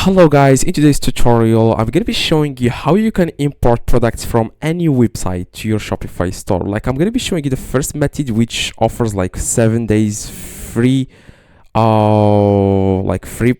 Hello guys, in today's tutorial I'm going to be showing you how you can import products from any website to your Shopify store. I'm going to be showing you the first method, which offers 7 days free free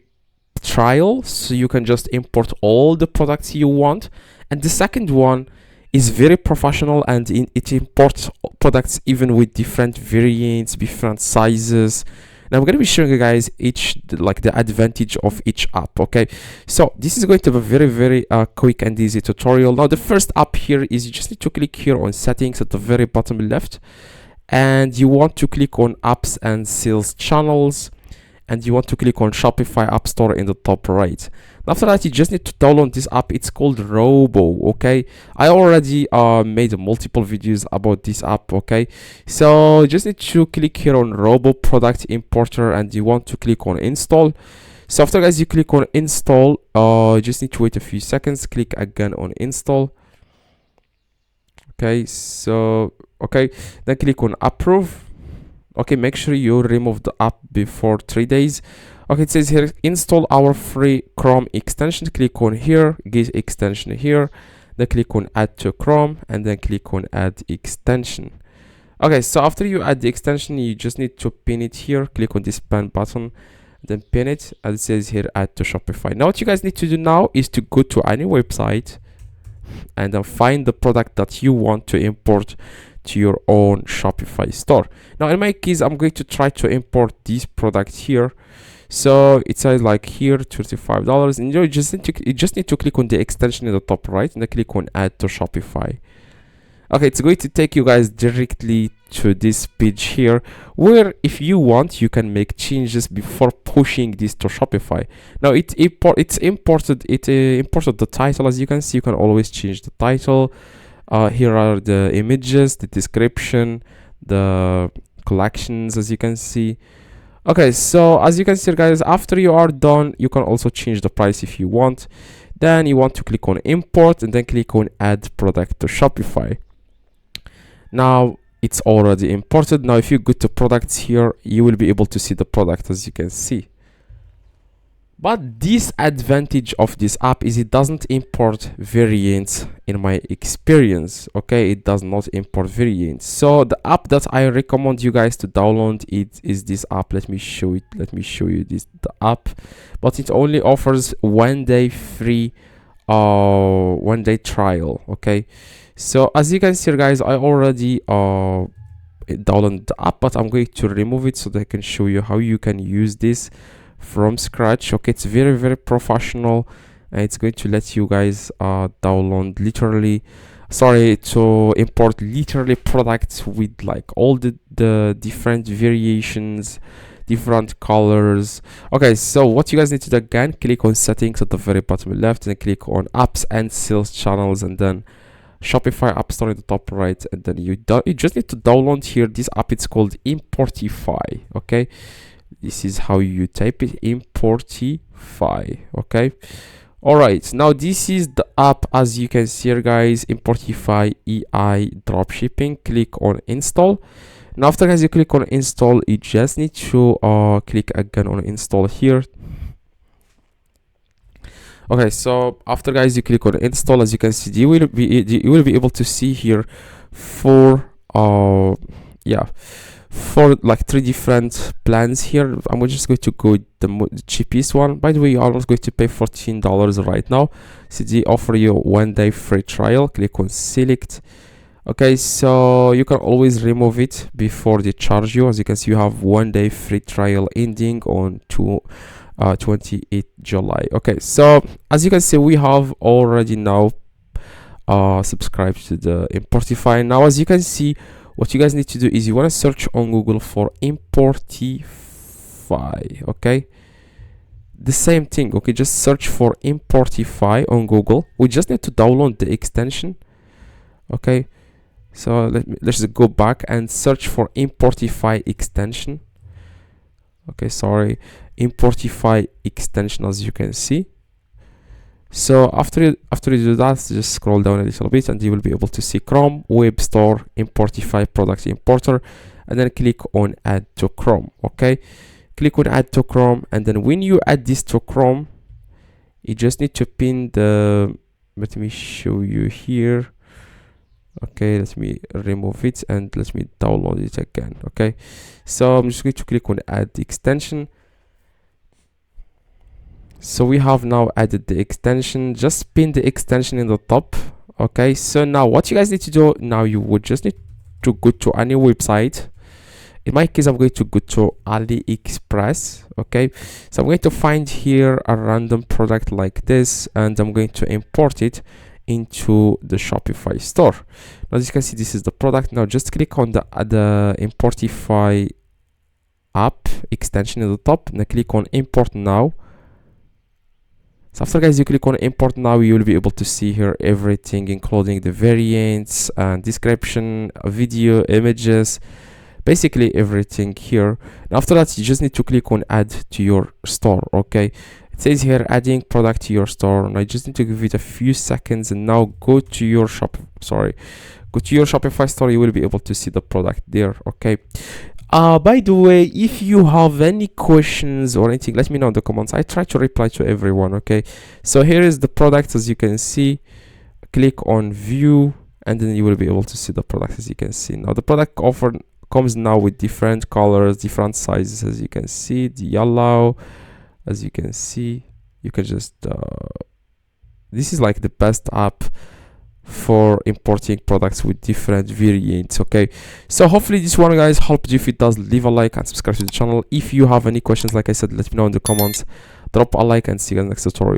trial, so you can just import all the products you want. And the second one is very professional, and it imports products even with different variants, different sizes. Now I'm going to be showing you guys the advantage of each app. Okay, so this is going to be a very quick and easy tutorial. Now the first app here is you just need to click here on settings at the very bottom left, and you want to click on apps and sales channels, and you want to click on Shopify App Store in the top right. After that, you just need to download this app. It's called Robo. Okay, I already made multiple videos about this app. Okay, so you just need to click here on Robo Product Importer, and you want to click on install. So after guys you click on install, you just need to wait a few seconds, click again on install. Okay, so then click on approve. Okay, make sure you remove the app before 3 days. Okay, it says here install our free Chrome extension. Click on here, get extension here, then click on add to Chrome, and then click on add extension. Okay, so after you add the extension, you just need to pin it here. Click on this pen button, then pin it, and it says here add to Shopify. Now what you guys need to do now is to go to any website and then find the product that you want to import to your own Shopify store. Now in my case, I'm going to try to import this product here. So it says here $35, and you just need to click on the extension in the top right, and then click on add to Shopify. Okay, it's going to take you guys directly to this page here, where if you want, you can make changes before pushing this to Shopify. Now it imported the title. As you can see, you can always change the title. Here are the images, the description, the collections, as you can see. Okay, so as you can see guys, after you are done, you can also change the price if you want. Then you want to click on import, and then click on add product to Shopify. Now it's already imported. Now if you go to products here, you will be able to see the product, as you can see. But this advantage of this app is it doesn't import variants in my experience. Okay, it does not import variants. So the app that I recommend you guys to download is this app. Let me show you the app. But it only offers 1 day free 1 day trial. Okay, so as you can see guys, I already downloaded the app, but I'm going to remove it so that I can show you how you can use this from scratch. Okay, it's very professional, and it's going to let you guys download to import literally products with all the different variations, different colors. Okay, so what you guys need to do again, click on settings at the very bottom left, and click on apps and sales channels, and then Shopify App Store in the top right, and then you just need to download here this app. It's called Importify. Okay, this is how you type it, Importify. Okay, all right, now this is the app. As you can see here guys, Importify EI dropshipping. Click on install. Now after guys you click on install, you just need to click again on install here. Okay, so after guys you click on install, as you can see, you will be able to see here for 3 different plans here. I'm just going to go with the cheapest one. By the way, you're almost going to pay $14 right now. So they offer you 1 day free trial. Click on select. Okay, so you can always remove it before they charge you. As you can see, you have 1 day free trial ending on 28th July. Okay, so as you can see, we have already now subscribed to the Importify. Now as you can see, what you guys need to do is you want to search on Google for Importify. Okay, the same thing. Okay, just search for Importify on Google. We just need to download the extension. Okay, so let's just go back and search for Importify extension. Okay, sorry, Importify extension, as you can see. So after you do that, just scroll down a little bit, and you will be able to see Chrome Web Store Importify Product Importer, and then click on add to Chrome. Okay, click on add to Chrome, and then when you add this to Chrome, you just need to pin the, let me show you here. Okay, let me remove it and let me download it again. Okay, so I'm just going to click on add the extension. So we have now added the extension. Just pin the extension in the top. Okay, so now what you guys need to do now, you would just need to go to any website. In my case, I'm going to go to AliExpress. Okay, so I'm going to find here a random product like this, and I'm going to import it into the Shopify store. Now, as you can see, this is the product. Now just click on the Importify app extension at the top, and click on import now. So after, guys, you click on import now, you will be able to see here everything, including the variants and description, video, images, basically everything here. And after that, you just need to click on add to your store. Okay, it says here adding product to your store, and I just need to give it a few seconds, and now go to your Shopify store. You will be able to see the product there. Okay, by the way, if you have any questions or anything, let me know in the comments. I try to reply to everyone. Okay, so here is the product. As you can see, click on view, and then you will be able to see the product. As you can see, now the product offered comes now with different colors, different sizes. As you can see, the yellow, as you can see, you can just this is like the best app for importing products with different variants. Okay, so hopefully this one, guys, helped you. If it does, leave a like and subscribe to the channel. If you have any questions, like I said, let me know in the comments. Drop a like and see you in the next tutorial.